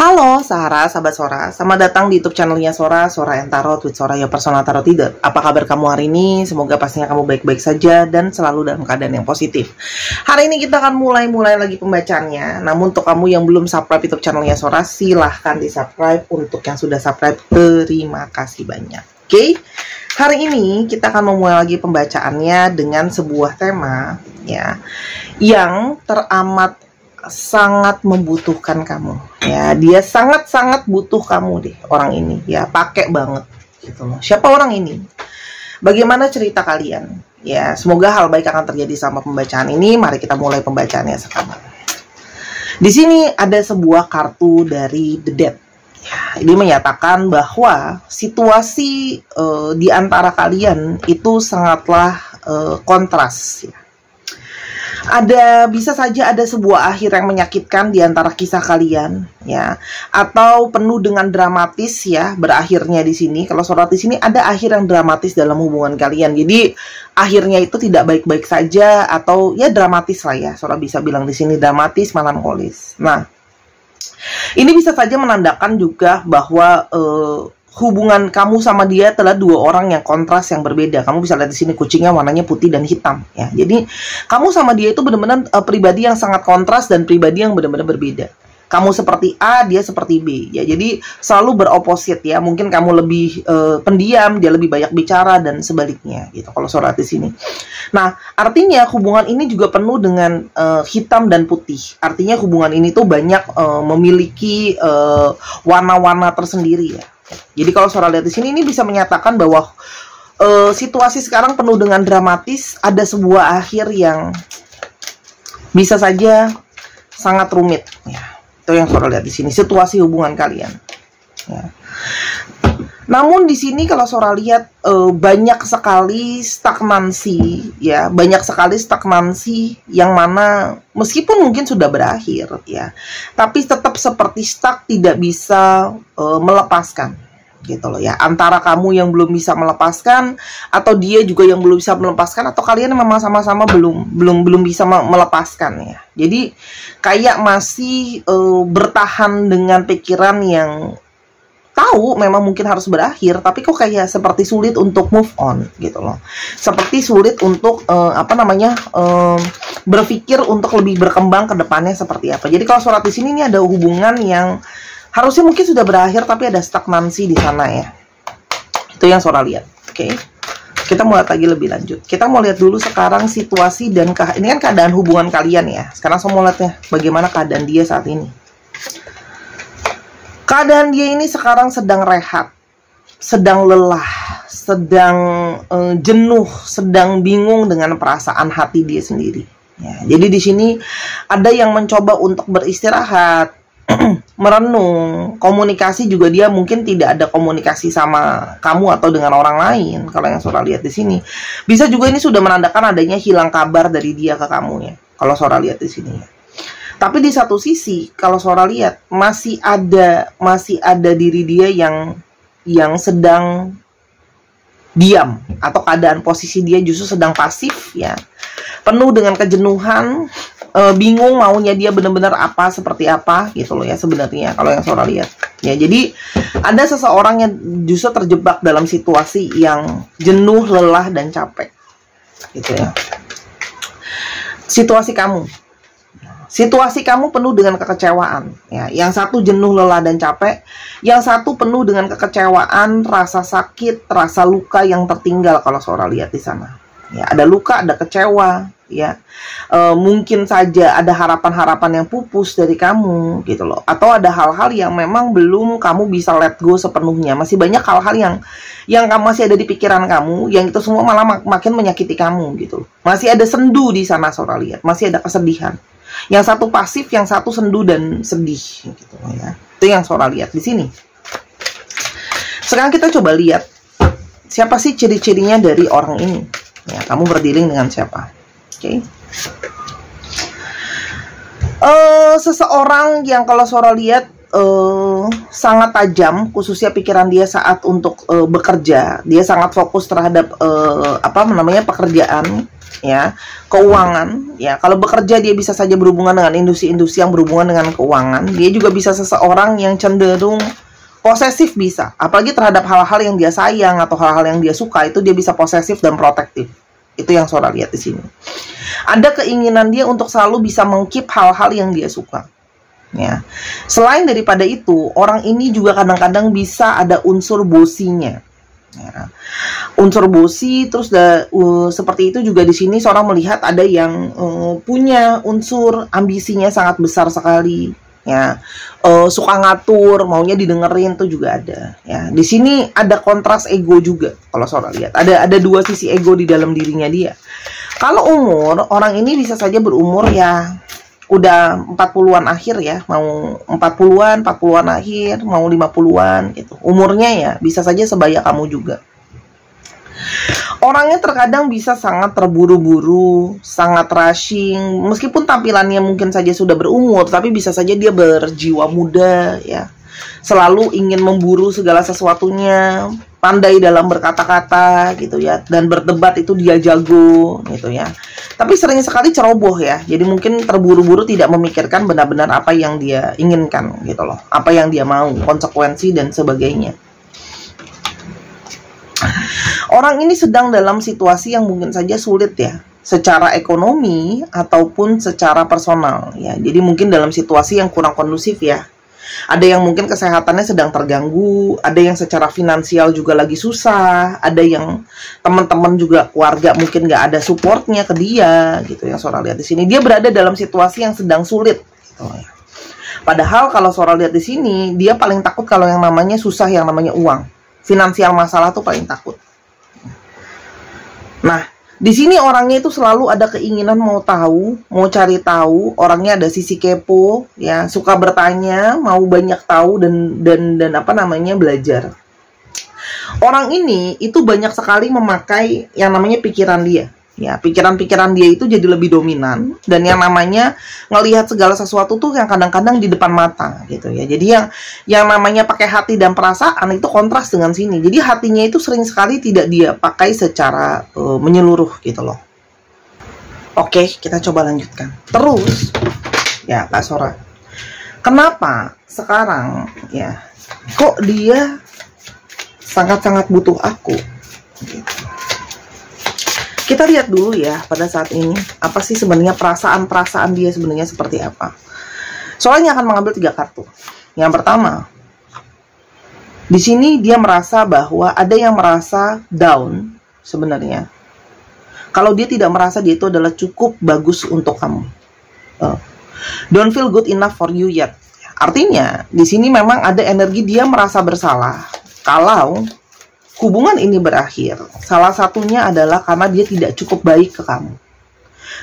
Halo Sarah, sahabat Sora, selamat datang di YouTube channelnya Sora, Sora and Tarot with Sora, your personal tarot reader. Apa kabar kamu hari ini? Semoga pastinya kamu baik-baik saja dan selalu dalam keadaan yang positif. Hari ini kita akan mulai lagi pembacaannya. Namun untuk kamu yang belum subscribe YouTube channelnya Sora, silahkan di subscribe. Untuk yang sudah subscribe, terima kasih banyak. Oke, hari ini kita akan memulai lagi pembacaannya dengan sebuah tema ya, yang teramat sangat membutuhkan kamu ya. Dia sangat butuh kamu deh, orang ini ya, pakai banget gitu loh. Siapa orang ini? Bagaimana cerita kalian? Ya, semoga hal baik akan terjadi sama pembacaan ini. Mari kita mulai pembacaannya sekarang. Di sini ada sebuah kartu dari The Dead. Ya, ini menyatakan bahwa situasi di antara kalian itu sangatlah kontras ya. Bisa saja ada sebuah akhir yang menyakitkan di antara kisah kalian ya, atau penuh dengan dramatis ya, berakhirnya di sini. Kalau Sora di sini ada akhir yang dramatis dalam hubungan kalian. Jadi akhirnya itu tidak baik-baik saja atau ya dramatis lah ya. Sora bisa bilang di sini dramatis, melankolis. Nah, ini bisa saja menandakan juga bahwa hubungan kamu sama dia adalah dua orang yang kontras, yang berbeda. Kamu bisa lihat di sini kucingnya warnanya putih dan hitam ya. Jadi kamu sama dia itu benar-benar pribadi yang sangat kontras dan pribadi yang benar-benar berbeda. Kamu seperti A, dia seperti B ya. Jadi selalu beroposit ya. Mungkin kamu lebih pendiam, dia lebih banyak bicara dan sebaliknya gitu. Kalau Sora di sini. Nah, artinya hubungan ini juga penuh dengan hitam dan putih. Artinya hubungan ini tuh banyak memiliki warna-warna tersendiri ya. Jadi kalau Sora lihat di sini, ini bisa menyatakan bahwa situasi sekarang penuh dengan dramatis. Ada sebuah akhir yang bisa saja sangat rumit. Ya, itu yang Sora lihat di sini. Situasi hubungan kalian. Ya. Namun di sini kalau Sora lihat banyak sekali stagnansi, ya, banyak sekali stagnansi yang mana meskipun mungkin sudah berakhir, ya, tapi tetap seperti stuck, tidak bisa melepaskan, gitu loh ya. Antara kamu yang belum bisa melepaskan, atau dia juga yang belum bisa melepaskan, atau kalian memang sama-sama belum bisa melepaskan ya. Jadi kayak masih bertahan dengan pikiran yang tahu memang mungkin harus berakhir, tapi kok kayak seperti sulit untuk move on gitu loh. Seperti sulit untuk berpikir untuk lebih berkembang ke depannya seperti apa. Jadi kalau Sora di sini ini ada hubungan yang harusnya mungkin sudah berakhir tapi ada stagnansi di sana ya. Itu yang Sora lihat. Oke. Kita mau lihat lagi lebih lanjut. Kita mau lihat dulu sekarang situasi dan ini kan keadaan hubungan kalian ya. Sekarang saya mau lihatnya bagaimana keadaan dia saat ini. Keadaan dia ini sekarang sedang rehat, sedang lelah, sedang jenuh, sedang bingung dengan perasaan hati dia sendiri. Ya, jadi di sini ada yang mencoba untuk beristirahat, merenung, komunikasi juga dia mungkin tidak ada komunikasi sama kamu atau dengan orang lain. Kalau yang Sora lihat di sini, bisa juga ini sudah menandakan adanya hilang kabar dari dia ke kamu ya. Kalau Sora lihat di sini ya. Tapi di satu sisi, kalau Sora lihat masih ada diri dia yang sedang diam, atau keadaan posisi dia justru sedang pasif ya, penuh dengan kejenuhan, bingung maunya dia benar-benar apa, seperti apa gitu loh ya sebenarnya. Kalau yang Sora lihat ya, jadi ada seseorang yang justru terjebak dalam situasi yang jenuh, lelah dan capek gitu ya. Situasi kamu penuh dengan kekecewaan ya. Yang satu jenuh, lelah dan capek, yang satu penuh dengan kekecewaan, rasa sakit, rasa luka yang tertinggal. Kalau Sora lihat di sana ya, ada luka, ada kecewa ya. Mungkin saja ada harapan-harapan yang pupus dari kamu gitu loh, atau ada hal-hal yang memang belum kamu bisa let go sepenuhnya. Masih banyak hal-hal yang kamu masih ada di pikiran kamu, yang itu semua malah makin menyakiti kamu gitu. Masih ada sendu di sana Sora lihat, masih ada kesedihan. Yang satu pasif, yang satu sendu dan sedih gitu ya. Itu yang Sora lihat di sini. Sekarang kita coba lihat siapa sih ciri-cirinya dari orang ini ya. Kamu berdealing dengan siapa? Oke. Seseorang yang kalau Sora lihat sangat tajam, khususnya pikiran dia saat untuk bekerja. Dia sangat fokus terhadap pekerjaan, ya, keuangan, ya. Kalau bekerja dia bisa saja berhubungan dengan industri-industri yang berhubungan dengan keuangan. Dia juga bisa seseorang yang cenderung posesif, bisa, apalagi terhadap hal-hal yang dia sayang atau hal-hal yang dia suka, itu dia bisa posesif dan protektif. Itu yang Sora lihat di sini. Ada keinginan dia untuk selalu bisa mengkeep hal-hal yang dia suka. Ya. Selain daripada itu, orang ini juga kadang-kadang bisa ada unsur bosinya. Ya. Unsur bosi, terus seperti itu juga di sini seorang melihat ada yang punya unsur ambisinya sangat besar sekali. Ya, suka ngatur, maunya didengerin, tuh juga ada. Ya, di sini ada kontras ego juga. Kalau seorang lihat, ada dua sisi ego di dalam dirinya dia. Kalau umur, orang ini bisa saja berumur ya udah 40-an akhir, ya, mau 40-an akhir, mau 50-an gitu. Umurnya ya bisa saja sebaya kamu juga. Orangnya terkadang bisa sangat terburu-buru, sangat rushing, meskipun tampilannya mungkin saja sudah berumur, tapi bisa saja dia berjiwa muda, ya. Selalu ingin memburu segala sesuatunya, pandai dalam berkata-kata gitu ya, dan berdebat itu dia jago gitu ya. Tapi sering sekali ceroboh ya. Jadi mungkin terburu-buru, tidak memikirkan benar-benar apa yang dia inginkan gitu loh. Apa yang dia mau, konsekuensi dan sebagainya. Orang ini sedang dalam situasi yang mungkin saja sulit ya, secara ekonomi ataupun secara personal ya. Jadi mungkin dalam situasi yang kurang kondusif ya. Ada yang mungkin kesehatannya sedang terganggu, ada yang secara finansial juga lagi susah, ada yang teman-teman juga keluarga mungkin nggak ada supportnya ke dia gitu. Yang Sora lihat di sini, dia berada dalam situasi yang sedang sulit gitu ya. Padahal kalau Sora lihat di sini, dia paling takut kalau yang namanya susah, yang namanya uang, finansial masalah tuh paling takut. Nah, di sini orangnya itu selalu ada keinginan mau tahu, mau cari tahu. Orangnya ada sisi kepo, ya, suka bertanya, mau banyak tahu dan belajar. Orang ini itu banyak sekali memakai yang namanya pikiran dia. Ya, pikiran-pikiran dia itu jadi lebih dominan, dan yang namanya ngelihat segala sesuatu tuh yang kadang-kadang di depan mata gitu ya. Jadi yang namanya pakai hati dan perasaan itu kontras dengan sini. Jadi hatinya itu sering sekali tidak dia pakai secara menyeluruh gitu loh. Oke, kita coba lanjutkan. Terus ya Kak Sora, kenapa sekarang ya kok dia sangat-sangat butuh aku gitu. Kita lihat dulu ya pada saat ini, apa sih sebenarnya perasaan-perasaan dia sebenarnya seperti apa. Soalnya akan mengambil 3 kartu. Yang pertama, di sini dia merasa bahwa ada yang merasa down sebenarnya. Kalau dia tidak merasa dia itu adalah cukup bagus untuk kamu. Don't feel good enough for you yet. Artinya, di sini memang ada energi dia merasa bersalah kalau hubungan ini berakhir. Salah satunya adalah karena dia tidak cukup baik ke kamu,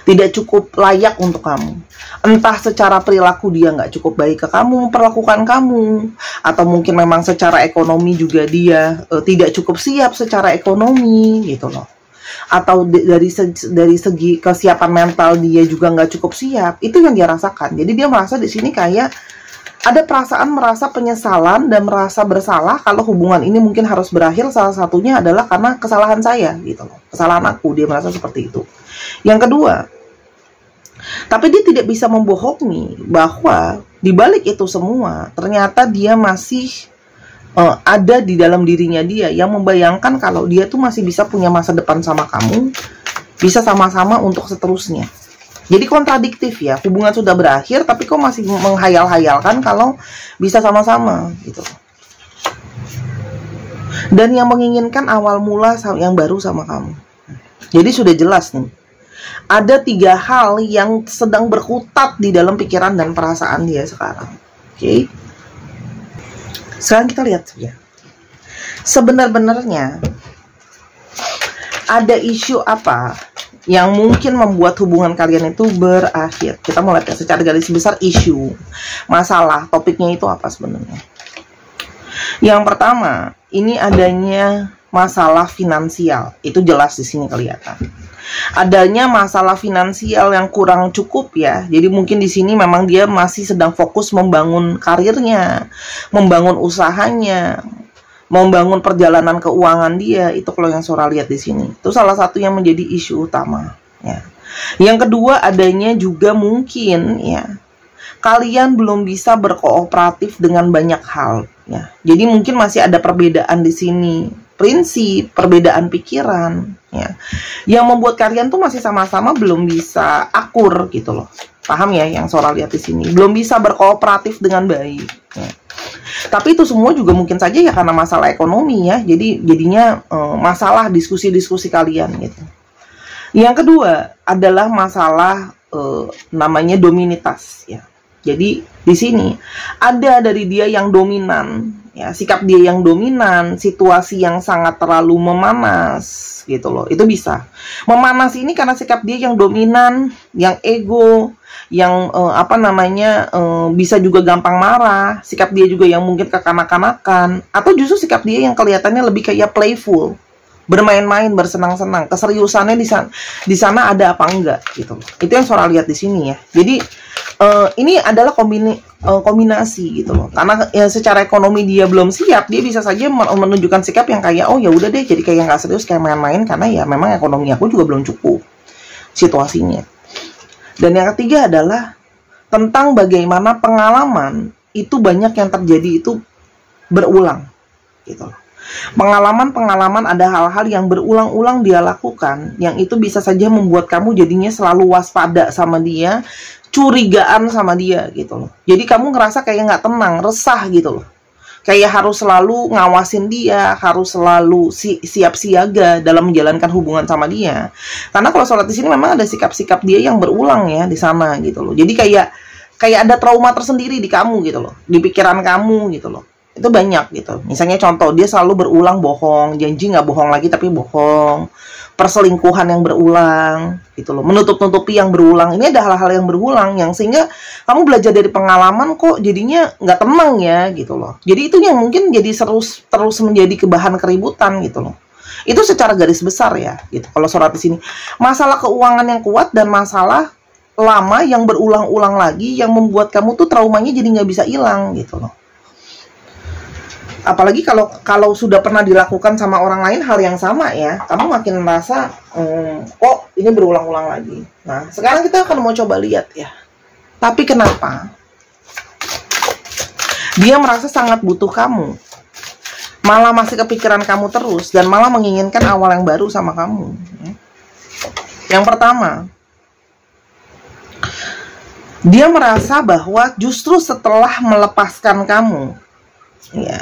tidak cukup layak untuk kamu. Entah secara perilaku dia nggak cukup baik ke kamu, memperlakukan kamu, atau mungkin memang secara ekonomi juga dia tidak cukup siap secara ekonomi gitu loh. Atau dari segi kesiapan mental dia juga nggak cukup siap. Itu yang dia rasakan. Jadi dia merasa di sini kayak ada perasaan merasa penyesalan dan merasa bersalah kalau hubungan ini mungkin harus berakhir. Salah satunya adalah karena kesalahan saya gitu loh, kesalahan aku. Dia merasa seperti itu. Yang kedua, tapi dia tidak bisa membohongi bahwa di balik itu semua ternyata dia masih ada di dalam dirinya dia yang membayangkan kalau dia tuh masih bisa punya masa depan sama kamu, bisa sama-sama untuk seterusnya. Jadi kontradiktif ya, hubungan sudah berakhir tapi kok masih menghayal-hayalkan kalau bisa sama-sama gitu. Dan yang menginginkan awal mula yang baru sama kamu. Jadi sudah jelas nih, ada 3 hal yang sedang berkutat di dalam pikiran dan perasaan dia sekarang. Oke. Sekarang kita lihat ya, sebenarnya ada isu apa yang mungkin membuat hubungan kalian itu berakhir. Kita mulai secara garis besar isu, masalah, topiknya itu apa sebenarnya. Yang pertama, ini adanya masalah finansial. Itu jelas di sini kelihatan. Adanya masalah finansial yang kurang cukup ya. Jadi mungkin di sini memang dia masih sedang fokus membangun karirnya, membangun usahanya, membangun perjalanan keuangan dia. Itu kalau yang Sora lihat di sini. Itu salah satu yang menjadi isu utama ya. Yang kedua, adanya juga mungkin ya, kalian belum bisa berkooperatif dengan banyak hal ya. Jadi mungkin masih ada perbedaan di sini, prinsip, perbedaan pikiran ya, yang membuat kalian tuh masih sama-sama belum bisa akur gitu loh. Paham ya yang Sora lihat di sini? Belum bisa berkooperatif dengan baik ya. Tapi itu semua juga mungkin saja ya karena masalah ekonomi ya. Jadinya masalah diskusi-diskusi kalian gitu. Yang kedua adalah masalah namanya dominitas ya. Jadi di sini ada dari dia yang dominan ya, sikap dia yang dominan, situasi yang sangat terlalu memanas gitu loh. Itu bisa. Memanas ini karena sikap dia yang dominan, yang ego, yang bisa juga gampang marah, sikap dia juga yang mungkin kekanak-kanakan, atau justru sikap dia yang kelihatannya lebih kayak playful, bermain-main, bersenang-senang, keseriusannya di sana ada apa enggak gitu. Itu yang Sora lihat di sini ya. Jadi ini adalah kombinasi gitu loh. Karena ya, secara ekonomi dia belum siap, dia bisa saja menunjukkan sikap yang kayak oh ya udah deh, jadi kayak nggak serius, kayak main-main, karena ya memang ekonomi aku juga belum cukup situasinya. Dan yang ketiga adalah tentang bagaimana pengalaman itu banyak yang terjadi itu berulang gitu loh. Pengalaman-pengalaman ada hal-hal yang berulang-ulang dia lakukan, yang itu bisa saja membuat kamu jadinya selalu waspada sama dia, curigaan sama dia gitu loh. Jadi kamu ngerasa kayak nggak tenang, resah gitu loh. Kayak harus selalu ngawasin dia, harus selalu siap siaga dalam menjalankan hubungan sama dia. Karena kalau sholat di sini memang ada sikap-sikap dia yang berulang ya di sana gitu loh. Jadi kayak ada trauma tersendiri di kamu gitu loh, di pikiran kamu gitu loh. Itu banyak gitu. Misalnya contoh, dia selalu berulang bohong, janji nggak bohong lagi tapi bohong, perselingkuhan yang berulang gitu loh, menutup-nutupi yang berulang. Ini ada hal-hal yang berulang yang sehingga kamu belajar dari pengalaman kok jadinya nggak tenang ya gitu loh. Jadi itu yang mungkin jadi terus menjadi bahan keributan gitu loh. Itu secara garis besar ya gitu. Kalau surat di sini masalah keuangan yang kuat dan masalah lama yang berulang-ulang lagi yang membuat kamu tuh traumanya jadi nggak bisa hilang gitu loh. Apalagi kalau sudah pernah dilakukan sama orang lain hal yang sama ya, kamu makin merasa kok ini berulang-ulang lagi. Nah sekarang kita akan mau coba lihat ya, tapi kenapa dia merasa sangat butuh kamu, malah masih kepikiran kamu terus, dan malah menginginkan awal yang baru sama kamu. Yang pertama, dia merasa bahwa justru setelah melepaskan kamu ya,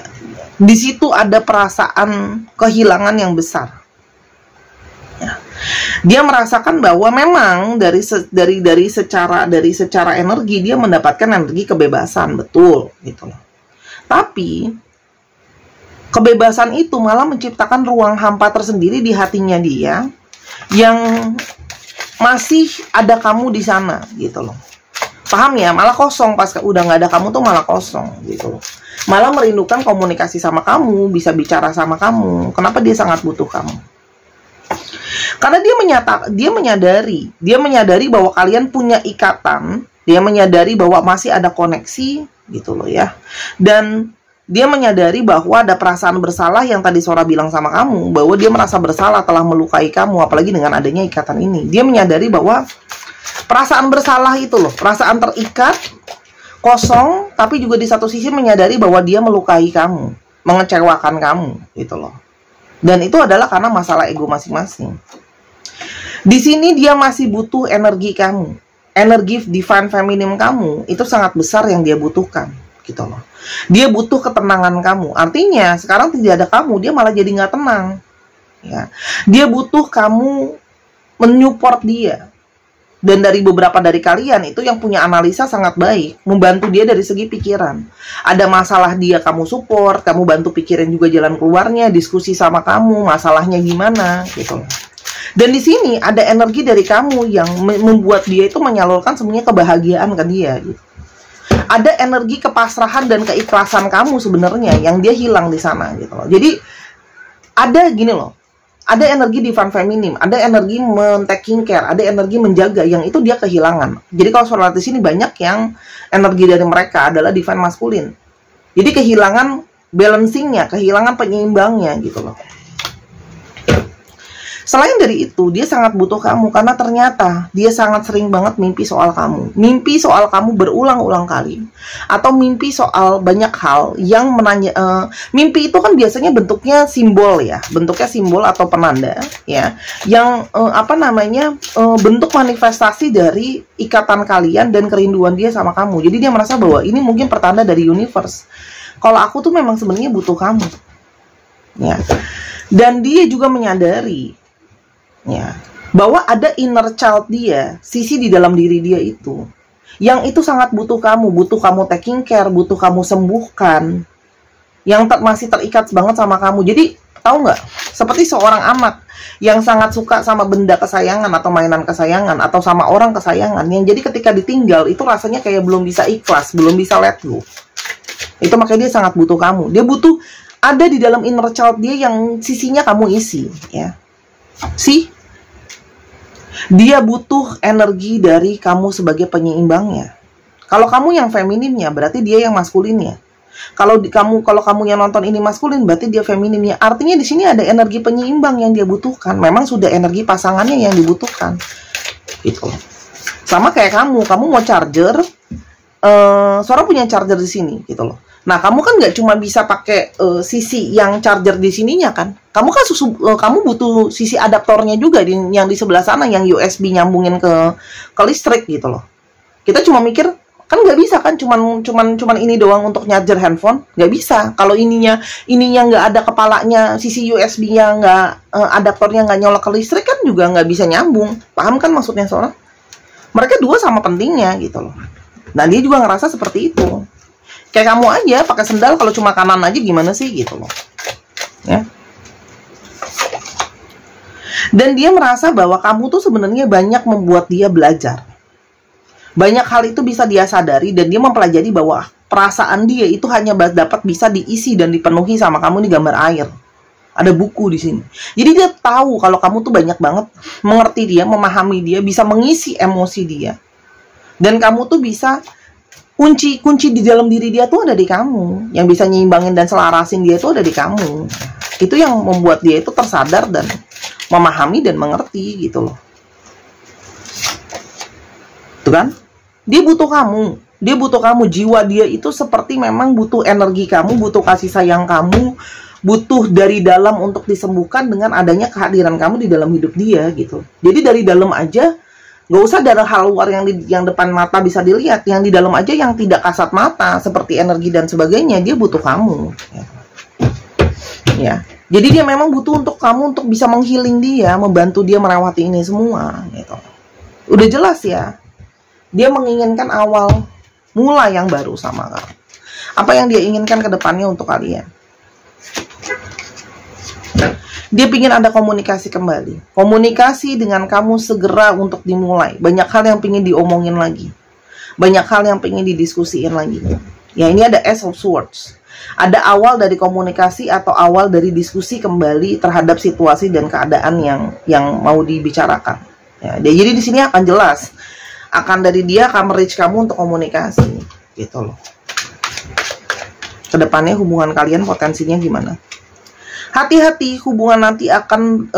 di situ ada perasaan kehilangan yang besar. Ya. Dia merasakan bahwa memang dari secara energi dia mendapatkan energi kebebasan, betul gitu loh. Tapi kebebasan itu malah menciptakan ruang hampa tersendiri di hatinya dia yang masih ada kamu di sana gitu loh. Paham ya? Malah kosong pas udah nggak ada kamu tuh malah kosong gitu loh. Malah merindukan komunikasi sama kamu, bisa bicara sama kamu. Kenapa dia sangat butuh kamu? Karena dia menyadari bahwa kalian punya ikatan, dia menyadari bahwa masih ada koneksi gitu loh ya. Dan dia menyadari bahwa ada perasaan bersalah yang tadi Sora bilang sama kamu, bahwa dia merasa bersalah telah melukai kamu, apalagi dengan adanya ikatan ini. Dia menyadari bahwa perasaan bersalah itu loh, perasaan terikat, kosong, tapi juga di satu sisi menyadari bahwa dia melukai kamu, mengecewakan kamu, gitu loh. Dan itu adalah karena masalah ego masing-masing. Di sini dia masih butuh energi kamu, energi divine feminine kamu, itu sangat besar yang dia butuhkan, gitu loh. Dia butuh ketenangan kamu. Artinya sekarang tidak ada kamu, dia malah jadi nggak tenang. Ya, dia butuh kamu menyupport dia. Dan dari beberapa dari kalian itu yang punya analisa sangat baik, membantu dia dari segi pikiran. Ada masalah dia kamu support, kamu bantu pikirin juga jalan keluarnya, diskusi sama kamu, masalahnya gimana gitu. Dan di sini ada energi dari kamu yang membuat dia itu menyalurkan semuanya kebahagiaan ke dia gitu. Ada energi kepasrahan dan keikhlasan kamu sebenarnya yang dia hilang di sana gitu loh. Jadi ada gini loh, ada energi divine feminine, ada energi taking care, ada energi menjaga, yang itu dia kehilangan. Jadi kalau soal di sini banyak yang energi dari mereka adalah divine masculine. Jadi kehilangan balancingnya, kehilangan penyeimbangnya gitu loh. Selain dari itu, dia sangat butuh kamu karena ternyata dia sangat sering banget mimpi soal kamu. Mimpi soal kamu berulang-ulang kali. Atau mimpi soal banyak hal yang menanya. Mimpi itu kan biasanya bentuknya simbol ya. Bentuknya simbol atau penanda ya. Yang bentuk manifestasi dari ikatan kalian dan kerinduan dia sama kamu. Jadi dia merasa bahwa ini mungkin pertanda dari universe. Kalau aku tuh memang sebenarnya butuh kamu. Ya. Dan dia juga menyadari ya, bahwa ada inner child dia, sisi di dalam diri dia itu, yang itu sangat butuh kamu taking care, butuh kamu sembuhkan, yang masih terikat banget sama kamu. Jadi tahu nggak, seperti seorang anak yang sangat suka sama benda kesayangan atau mainan kesayangan atau sama orang kesayangan, yang jadi ketika ditinggal itu rasanya kayak belum bisa ikhlas, belum bisa let go. Itu makanya dia sangat butuh kamu. Dia butuh ada di dalam inner child dia yang sisinya kamu isi, ya. Dia butuh energi dari kamu sebagai penyeimbangnya. Kalau kamu yang femininnya, berarti dia yang maskulinnya. Kalau kamu yang nonton ini maskulin, berarti dia femininnya. Artinya di sini ada energi penyeimbang yang dia butuhkan. Memang sudah energi pasangannya yang dibutuhkan. Gitu. Sama kayak kamu mau charger, Sora punya charger di sini, gitu loh. Nah, kamu kan nggak cuma bisa pakai sisi yang charger di sininya kan. Kamu kan kamu butuh sisi adaptornya juga yang di sebelah sana yang USB nyambungin ke listrik gitu loh. Kita cuma mikir kan nggak bisa kan cuman ini doang untuk nyarger handphone, nggak bisa. Kalau ininya nggak ada kepalanya, sisi USB-nya nggak adaptornya nggak nyolok ke listrik kan juga nggak bisa nyambung. Paham kan maksudnya soalnya? Mereka dua sama pentingnya gitu loh. Nah, dia juga ngerasa seperti itu. Kayak kamu aja pakai sendal kalau cuma kanan aja gimana sih gitu loh. Ya. Dan dia merasa bahwa kamu tuh sebenarnya banyak membuat dia belajar. Banyak hal itu bisa dia sadari dan dia mempelajari bahwa perasaan dia itu hanya dapat bisa diisi dan dipenuhi sama kamu di gambar air. Ada buku di sini. Jadi dia tahu kalau kamu tuh banyak banget mengerti dia, memahami dia, bisa mengisi emosi dia. Dan kamu tuh bisa kunci di dalam diri dia tuh ada di kamu. Yang bisa nyimbangin dan selarasin dia tuh ada di kamu. Itu yang membuat dia itu tersadar dan memahami dan mengerti gitu loh. Tuh kan? Dia butuh kamu. Dia butuh kamu. Jiwa dia itu seperti memang butuh energi kamu, butuh kasih sayang kamu, butuh dari dalam untuk disembuhkan dengan adanya kehadiran kamu di dalam hidup dia gitu. Jadi dari dalam aja, nggak usah dari hal luar yang depan mata bisa dilihat, yang di dalam aja yang tidak kasat mata seperti energi dan sebagainya, dia butuh kamu. Ya. Jadi dia memang butuh untuk kamu untuk bisa menghealing dia, membantu dia melewati ini semua gitu. Udah jelas ya. Dia menginginkan awal mula yang baru sama kamu. Apa yang dia inginkan ke depannya untuk kalian? Dia ingin ada komunikasi kembali. Komunikasi dengan kamu segera untuk dimulai. Banyak hal yang ingin diomongin lagi. Banyak hal yang ingin didiskusiin lagi. Ya, ini ada Ace of Swords. Ada awal dari komunikasi atau awal dari diskusi kembali terhadap situasi dan keadaan yang mau dibicarakan. Ya, jadi di sini akan jelas. Akan dari dia akan reach kamu untuk komunikasi. Gitu loh. Kedepannya hubungan kalian potensinya gimana? Hati-hati, hubungan nanti akan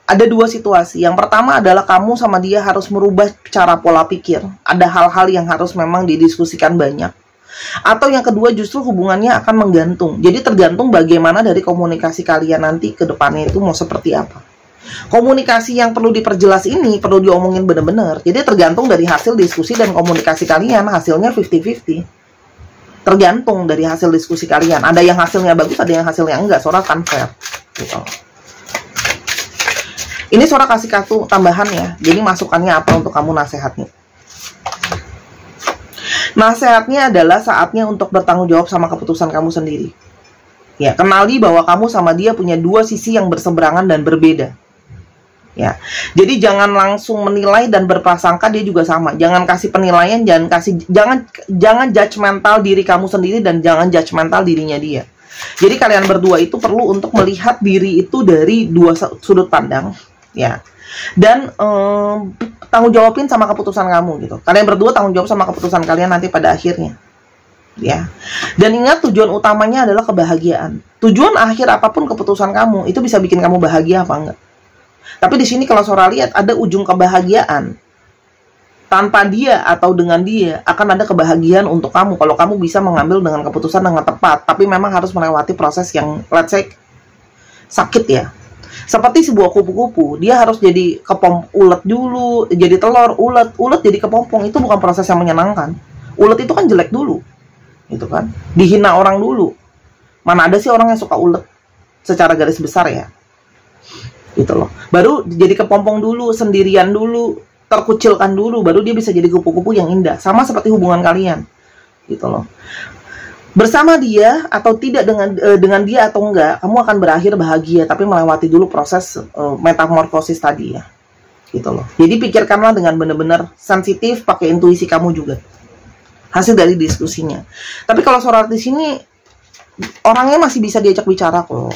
ada dua situasi. Yang pertama adalah kamu sama dia harus merubah cara pola pikir. Ada hal-hal yang harus memang didiskusikan banyak. Atau yang kedua justru hubungannya akan menggantung. Jadi tergantung bagaimana dari komunikasi kalian nanti ke depannya itu mau seperti apa. Komunikasi yang perlu diperjelas ini perlu diomongin benar-benar. Jadi tergantung dari hasil diskusi dan komunikasi kalian. Hasilnya 50-50. Tergantung dari hasil diskusi kalian. Ada yang hasilnya bagus, ada yang hasilnya enggak. Sora kan fair gitu. Ini Sora kasih kartu tambahan ya. Jadi masukannya apa untuk kamu nasehatnya? Nasehatnya adalah saatnya untuk bertanggung jawab sama keputusan kamu sendiri. Ya, kenali bahwa kamu sama dia punya dua sisi yang berseberangan dan berbeda. Ya, jadi jangan langsung menilai dan berprasangka dia juga sama. Jangan kasih penilaian, jangan judgmental diri kamu sendiri dan jangan judgmental dirinya dia. Jadi kalian berdua itu perlu untuk melihat diri itu dari dua sudut pandang, ya. Dan tanggung jawabin sama keputusan kamu gitu. Kalian berdua tanggung jawab sama keputusan kalian nanti pada akhirnya, ya. Dan ingat, tujuan utamanya adalah kebahagiaan. Tujuan akhir apapun keputusan kamu itu bisa bikin kamu bahagia apa enggak. Tapi di sini kalau Sora lihat ada ujung kebahagiaan. Tanpa dia atau dengan dia akan ada kebahagiaan untuk kamu kalau kamu bisa mengambil dengan keputusan dengan tepat. Tapi memang harus melewati proses yang let's say sakit ya. Seperti sebuah kupu-kupu, dia harus jadi ulet dulu, jadi telur, ulet jadi kepompong. Itu bukan proses yang menyenangkan. Ulet itu kan jelek dulu, gitu kan? Dihina orang dulu. Mana ada sih orang yang suka ulet secara garis besar ya? Gitu loh. Baru jadi kepompong dulu, sendirian dulu, terkucilkan dulu, baru dia bisa jadi kupu-kupu yang indah. Sama seperti hubungan kalian, gitu loh. Bersama dia atau tidak, dengan dia atau enggak, kamu akan berakhir bahagia, tapi melewati dulu proses metamorfosis tadi ya, gitu loh. Jadi pikirkanlah dengan benar-benar sensitif, pakai intuisi kamu juga. Hasil dari diskusinya. Tapi kalau Sora di sini orangnya masih bisa diajak bicara kok,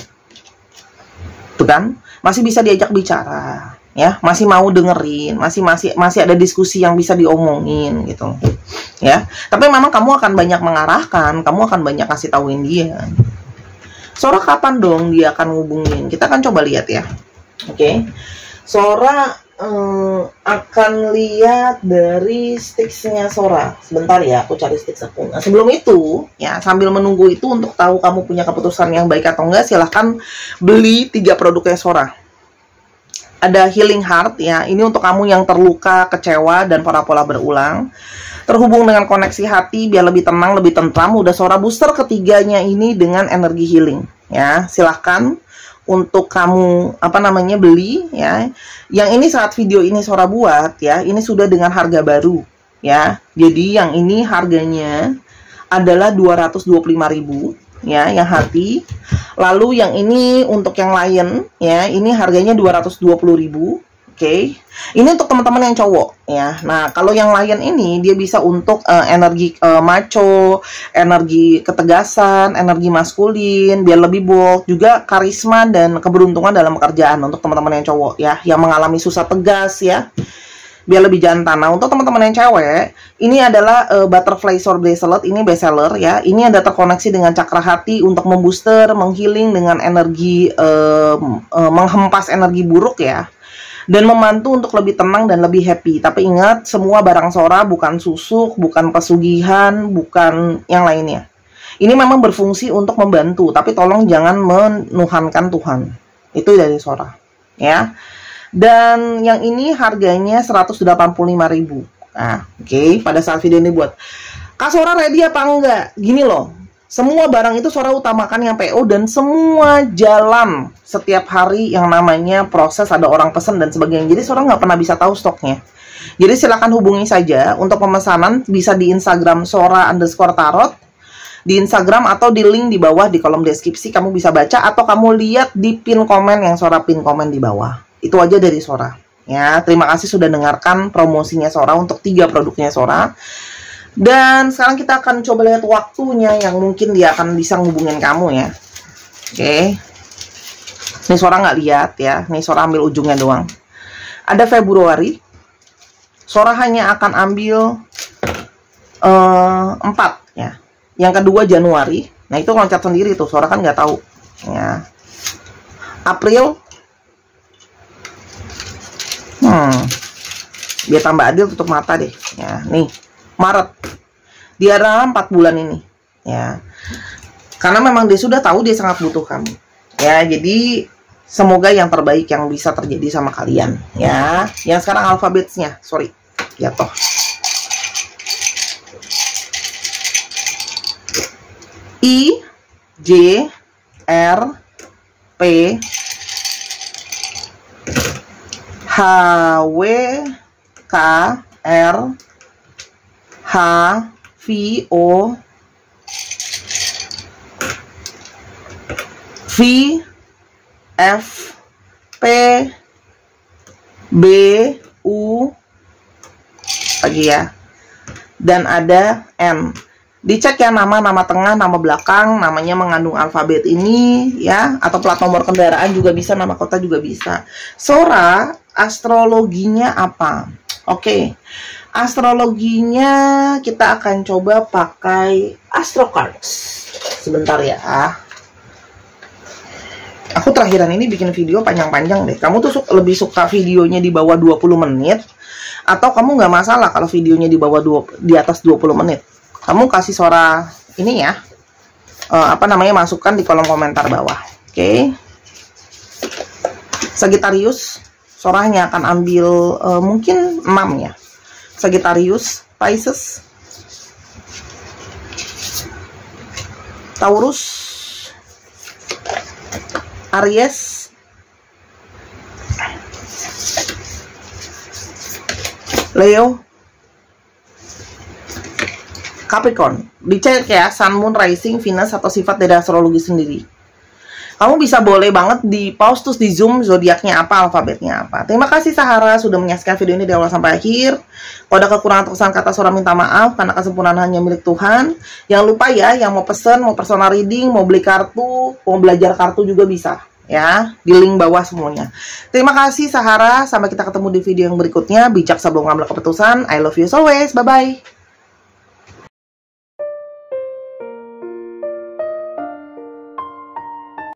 tuh kan? Masih bisa diajak bicara, ya, masih mau dengerin, masih ada diskusi yang bisa diomongin gitu, ya. Tapi memang kamu akan banyak mengarahkan, kamu akan banyak kasih tauin dia. Sora kapan dong dia akan ngubungin? Kita akan coba lihat ya. Oke. Sora akan lihat dari sticksnya Sora. Sebentar ya, aku cari sticks aku. Nah, sebelum itu, ya, sambil menunggu itu untuk tahu kamu punya keputusan yang baik atau enggak, silahkan beli 3 produknya Sora. Ada Healing Heart ya, ini untuk kamu yang terluka, kecewa, dan pola-pola berulang. Terhubung dengan koneksi hati biar lebih tenang, lebih tentram. Udah Sora booster ketiganya ini dengan energi healing ya. Silahkan untuk kamu beli ya. Yang ini saat video ini Sora buat ya, ini sudah dengan harga baru ya. Jadi yang ini harganya adalah 225.000 ya, yang hati. Lalu yang ini untuk yang lain ya, ini harganya 220.000. Oke. Ini untuk teman-teman yang cowok ya. Nah, kalau yang lain ini dia bisa untuk energi macho, energi ketegasan, energi maskulin, biar lebih bold, juga karisma dan keberuntungan dalam pekerjaan untuk teman-teman yang cowok ya, yang mengalami susah tegas ya, biar lebih jantan. Nah, untuk teman-teman yang cewek, ini adalah Butterfly Sword Bracelet, ini best seller ya. Ini ada terkoneksi dengan cakra hati untuk membooster, menghealing dengan energi menghempas energi buruk ya. Dan membantu untuk lebih tenang dan lebih happy. Tapi ingat, semua barang Sora bukan susuk, bukan pesugihan, bukan yang lainnya. Ini memang berfungsi untuk membantu, tapi tolong jangan menuhankan Tuhan. Itu dari Sora ya. Dan yang ini harganya 185.000. Nah, oke. Pada saat video ini buat Kak Sora ready apa enggak? Gini loh, semua barang itu Sora utamakan yang PO, dan semua jalan setiap hari yang namanya proses, ada orang pesan dan sebagainya. Jadi Sora nggak pernah bisa tahu stoknya. Jadi silakan hubungi saja untuk pemesanan, bisa di Instagram Sora_tarot, di Instagram atau di link di bawah di kolom deskripsi kamu bisa baca, atau kamu lihat di pin komen yang Sora pin komen di bawah. Itu aja dari Sora ya. Terima kasih sudah dengarkan promosinya Sora untuk 3 produknya Sora. Dan sekarang kita akan coba lihat waktunya yang mungkin dia akan bisa ngubungin kamu ya. Oke. Ini Sora nggak lihat ya. Nih Sora ambil ujungnya doang. Ada Februari. Sora hanya akan ambil 4 ya. Yang kedua Januari. Nah itu loncat sendiri tuh. Sora kan nggak tahu ya. April. Biar tambah adil tutup mata deh ya. Nih Maret, dia 4 bulan ini ya, karena memang dia sudah tahu dia sangat butuh kamu ya. Jadi semoga yang terbaik yang bisa terjadi sama kalian ya. Yang sekarang alfabetnya, sorry jatuh. I, J, R, P, H, W, K, R, H, V, O, V, F, P, B, U, lagi ya, dan ada N. Dicek ya nama tengah, nama belakang, namanya mengandung alfabet ini ya, atau plat nomor kendaraan juga bisa, nama kota juga bisa. Sora, astrologinya apa? Oke. Astrologinya kita akan coba pakai Astro Cards. Sebentar ya. Aku terakhiran ini bikin video panjang-panjang deh. Kamu tuh lebih suka videonya di bawah 20 menit atau kamu nggak masalah kalau videonya di atas 20 menit? Kamu kasih suara ini ya, masukkan di kolom komentar bawah. Oke. Sagittarius, suaranya akan ambil mungkin 6 ya. Sagittarius, Pisces, Taurus, Aries, Leo, Capricorn. Dicek ya Sun, Moon, Rising, Venus atau sifat dari astrologi sendiri. Kamu bisa boleh banget di pause terus di zoom zodiaknya apa, alfabetnya apa. Terima kasih Sahara sudah menyaksikan video ini dari awal sampai akhir. Kalau ada kekurangan atau kesalahan kata Sora minta maaf karena kesempurnaan hanya milik Tuhan. Jangan lupa ya, yang mau pesen, mau personal reading, mau beli kartu, mau belajar kartu juga bisa ya, di link bawah semuanya. Terima kasih Sahara, sampai kita ketemu di video yang berikutnya. Bijak sebelum ngambil keputusan. I love you as always. Bye bye.